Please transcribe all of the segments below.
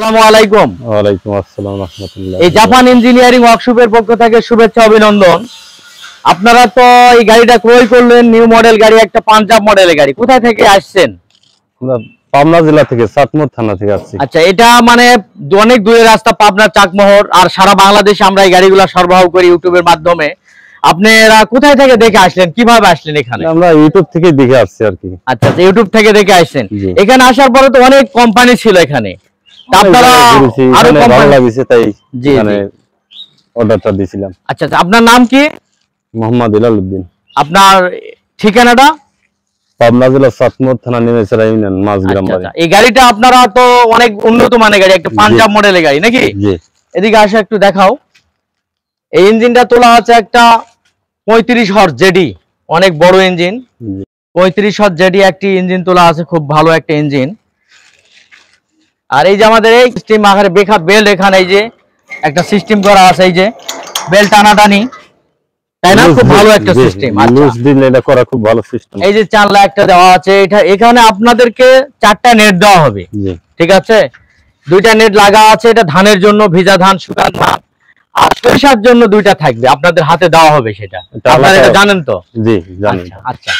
আসসালামু আলাইকুম। ওয়ালাইকুম আসসালাম রাহমাতুল্লাহ। এই জাপান ইঞ্জিনিয়ারিং ওয়ার্কশপের পক্ষ থেকে শুভেচ্ছা অভিনন্দন। আপনারা তো এই গাড়িটা ক্রয় করলেন, নিউ মডেল গাড়ি, একটা পাঞ্জাব মডেলের গাড়ি। কোথায় থেকে আসছেন? আমরা পাবনা জেলা থেকে, চাটমোহর থানা থেকে আসছি। আচ্ছা, এটা মানে অনেক দূরের রাস্তা, পাবনা চাকমোহর, আর সারা বাংলাদেশে আমরা এই গাড়িগুলো সরবরাহ করি ইউটিউবের মাধ্যমে। আপনারা কোথায় থেকে দেখে আসলেন, কিভাবে আসলেন এখানে? আমরা ইউটিউব থেকে দেখে আসছি আর কি। আচ্ছা, ইউটিউব থেকে দেখে আসছেন। এখানে আসার পরে তো অনেক কোম্পানি ছিল এখানে, আপনারা আরো ভালো লাগছে তাই এখানে অর্ডারটা দিয়েছিলাম। আচ্ছা, আপনার নাম কি? মোহাম্মদ ইলাল উদ্দিন। আপনার ঠিকানাটা? পাবনা জেলা চাটমোহর থানা, নেমেছড়া ইউনিয়ন, মাঝগ্রাম বাড়ি। এই গাড়িটা আপনারা তো অনেক উন্নত মানের গাড়ি, একটা পাঞ্জাব মডেলের গাড়ি নাকি? এদিকে আসে একটু দেখাও। এই ইঞ্জিনটা তোলা আছে একটা 35 হর্স জেডি, অনেক বড় ইঞ্জিন। 35 হর্স জেডি একটি ইঞ্জিন তোলা আছে, খুব ভালো একটা ইঞ্জিন। আর এই যে আমাদের এই সিস্টেম আকারে বেল্ট, এখানে এই যে একটা সিস্টেম করা আছে, এই যে বেল্ট টানাটানি, তাই না? খুব ভালো একটা সিস্টেম। লুজ দিন এটা করা খুব ভালো সিস্টেম। এই যে চালা একটা দেওয়া আছে, এটা এখানে আপনাদেরকে 4টা নেট দেওয়া হবে, ঠিক আছে? 2টা নেট লাগা আছে, এটা ধানের জন্য, ভিজা ধান, শুকান ধান, আর সরিষার জন্য 2টা থাকবে, আপনাদের হাতে দেওয়া হবে। সেটা আপনারা এটা জানেন তো? জি জানি। আচ্ছা,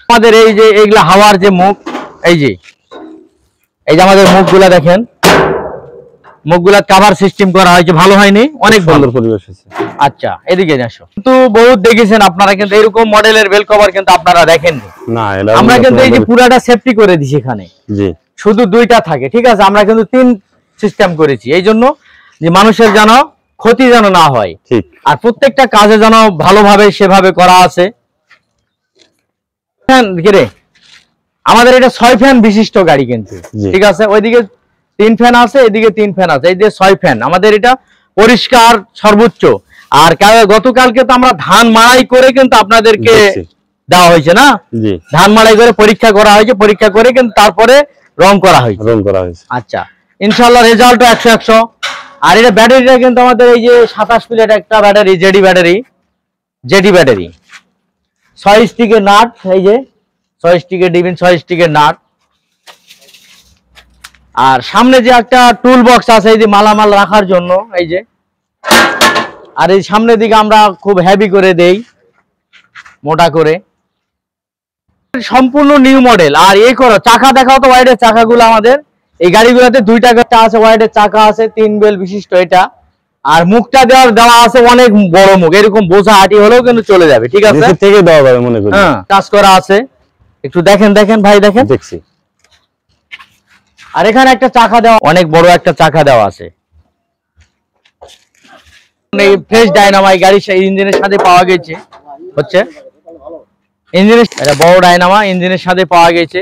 আমাদের এই যে এইগুলা হাওয়ার যে মুখ, এই যে আমাদের মুখগুলা দেখেন, মুখগুলা কভার সিস্টেম করা হয়েছে, ভালো হয়নি? অনেক সুন্দর পরিবেশ আছে। আচ্ছা, এদিকে আসো। কিন্তু বহুত দেখেছেন আপনারা, কিন্তু এরকম মডেলের বেল কভার কিন্তু আপনারা দেখেননি। না, আমরা কিন্তু এই যে পুরাটা সেফটি করে দিছি এখানে। জি, শুধু 2টা থাকে, ঠিক আছে? আমরা কিন্তু 3 সিস্টেম করেছি, এই জন্য যে মানুষের যেন ক্ষতি যেন না হয়, ঠিক, আর প্রত্যেকটা কাজে যেন ভালোভাবে সেভাবে করা আছে। আমাদের এটা 6 ফ্যান বিশিষ্ট গাড়ি কিন্তু, ঠিক আছে? ওইদিকে 3 ফ্যান আছে, এদিকে 3 ফ্যান আছে, এই যে 6 ফ্যান। আমাদের এটা পরিষ্কার সর্বোচ্চ। আর গতকালকে তো আমরা ধান মাড়াই করে কিন্তু আপনাদেরকে দেওয়া হয়েছে না? ধান মাড়াই করে পরীক্ষা করা হয়েছে, পরীক্ষা করে কিন্তু তারপরে রং করা হয়েছে। আচ্ছা, ইনশাআল্লাহ রেজাল্ট 100-100। আর এটা ব্যাটারিটা কিন্তু আমাদের এই যে 27 প্লেট একটা ব্যাটারি, জেডি ব্যাটারি, 6 স্টিকের নাট, এই যে 6 স্টিকের ডিবিন, 6 স্টিকের নাট। আর সামনে যে একটা টুল বক্স আছে, এই যে মালামাল রাখার জন্য, এই যে। আর এই সামনের দিকে আমরা খুব হেভি করে দেই, মোটা করে, সম্পূর্ণ নিউ মডেল। আর এই করো চাকা দেখাও তো, ওয়াইডের চাকাগুলো আমাদের এই গাড়িগুলোতে 2টা আছে, ওয়াইডের চাকা আছে, 3 বেল বিশিষ্ট এটা। আর মুখটা দেওয়া আছে অনেক বড় মুখ, এরকম বোঝা হাঁটি হলেও কিন্তু চলে যাবে, ঠিক আছে? থেকে দেওয়া যাবে মনে করি। হ্যাঁ, কাজ করা আছে, একটু দেখেন ভাই, দেখেন। দেখছি। আর এখানে একটা চাকা দেওয়া, অনেক বড় একটা চাকা দেওয়া আছে। এই ফ্রেশ ডায়নামা এই গাড়ির ইঞ্জিনের সাথে পাওয়া গেছে, হচ্ছে ইঞ্জিনের এটা বড় ডায়নামা ইঞ্জিনের সাথে পাওয়া গেছে।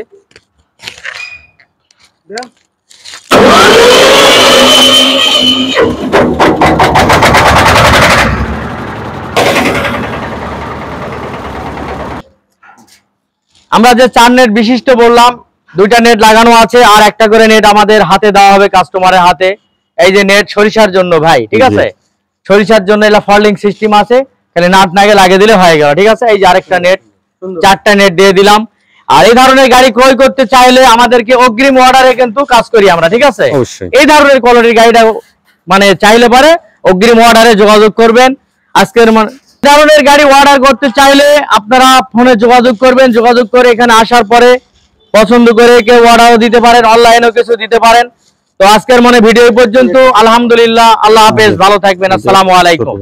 আমরা যে 4 নেট বিশিষ্ট বললাম, 2টা নেট লাগানো আছে, আর একটা করে নেট আমাদের হাতে দেওয়া হবে, কাস্টমারের হাতে। এই যে নেট সরিষার জন্য ভাই, ঠিক আছে? সরিষার জন্য এটা ফল্ডিং সিস্টেম আছে, খালি নাট নাগে লাগিয়ে দিলে হয়ে গেল, ঠিক আছে? এই যে আরেকটা নেট, 4টা নেট দিয়ে দিলাম। আর এই ধরনের গাড়ি ক্রয় করতে চাইলে আমাদেরকে অগ্রিম অর্ডারে কিন্তু কাজ করি আমরা, ঠিক আছে? এই ধরনের কোয়ালিটির গাড়িটা মানে চাইলে পারে অগ্রিম অর্ডারে যোগাযোগ করবেন। আজকের ধরনের গাড়ি অর্ডার করতে চাইলে আপনারা ফোনে যোগাযোগ করবেন, যোগাযোগ করে এখানে আসার পরে পছন্দ করে কেউ অর্ডারও দিতে পারেন, অনলাইনেও কিছু দিতে পারেন। তো আজকের ভিডিও পর্যন্ত। আলহামদুলিল্লাহ, আল্লাহ হাফেজ, ভালো থাকবেন, আসসালামু আলাইকুম।